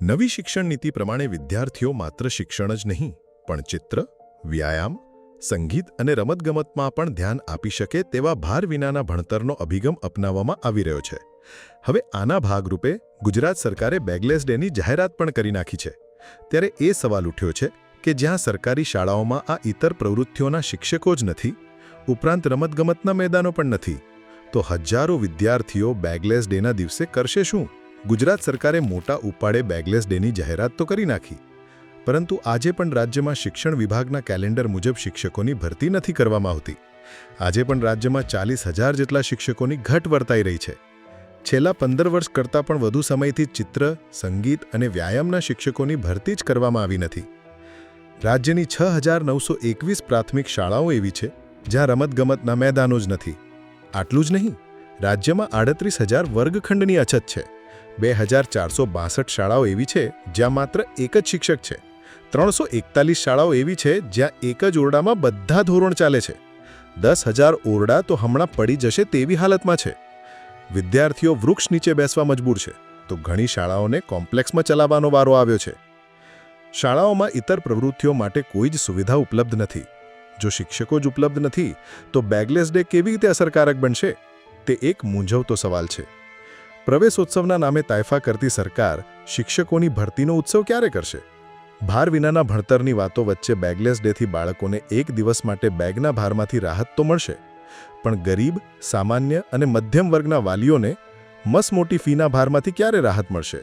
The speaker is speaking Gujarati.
નવી શિક્ષણ નીતિ પ્રમાણે વિદ્યાર્થીઓ માત્ર શિક્ષણ જ નહીં પણ ચિત્ર, વ્યાયામ, સંગીત અને રમતગમતમાં પણ ધ્યાન આપી શકે તેવા ભાર વિનાના ભણતરનો અભિગમ અપનાવવામાં આવી રહ્યો છે. હવે આના ભાગરૂપે ગુજરાત સરકારે બેગલેસ ડેની જાહેરાત પણ કરી નાખી છે. ત્યારે એ સવાલ ઉઠ્યો છે કે જ્યાં સરકારી શાળાઓમાં આ ઇતર પ્રવૃત્તિઓના શિક્ષકો જ નથી, ઉપરાંત રમતગમતના મેદાનો પણ નથી, તો હજારો વિદ્યાર્થીઓ બેગલેસ ડેના દિવસે કરશે શું? ગુજરાત સરકારે મોટા ઉપાડે બેગલેસ ડેની જાહેરાત તો કરી નાખી, પરંતુ આજે પણ રાજ્યમાં શિક્ષણ વિભાગના કેલેન્ડર મુજબ શિક્ષકોની ભરતી નથી કરવામાં આવતી. આજે પણ રાજ્યમાં 40,000 જેટલા શિક્ષકોની ઘટ વર્તાઈ રહી છે. છેલ્લા 15 વર્ષ કરતાં પણ વધુ સમયથી ચિત્ર, સંગીત અને વ્યાયામના શિક્ષકોની ભરતી જ કરવામાં આવી નથી. રાજ્યની 6,921 પ્રાથમિક શાળાઓ એવી છે જ્યાં રમતગમતના મેદાનો જ નથી. આટલું જ નહીં, રાજ્યમાં 38,000 વર્ગખંડની અછત છે. 2,462 શાળાઓ એવી છે જ્યાં માત્ર એક જ શિક્ષક છે. 341 શાળાઓ એવી છે જ્યાં એક જ ઓરડામાં બધા ધોરણ ચાલે છે. 10,000 ઓરડા તો હમણાં પડી જશે તેવી હાલતમાં છે. વિદ્યાર્થીઓ વૃક્ષ નીચે બેસવા મજબૂર છે, તો ઘણી શાળાઓને કોમ્પ્લેક્સમાં ચલાવવાનો વારો આવ્યો છે. શાળાઓમાં ઇતર પ્રવૃત્તિઓ માટે કોઈ જ સુવિધા ઉપલબ્ધ નથી. જો શિક્ષકો જ ઉપલબ્ધ નથી તો બેગલેસ ડે કેવી રીતે અસરકારક બનશે? તે એક મૂંઝવતો સવાલ છે. પ્રવેશોત્સવના નામે તાયફા કરતી સરકાર શિક્ષકોની ભરતીનો ઉત્સવ ક્યારે કરશે? ભાર વિનાના ભણતરની વાતો વચ્ચે બેગલેસ ડેથી બાળકોને એક દિવસ માટે બેગના ભારમાંથી રાહત તો મળશે, પણ ગરીબ, સામાન્ય અને મધ્યમ વર્ગના વાલીઓને મસમોટી ફીના ભારમાંથી ક્યારે રાહત મળશે?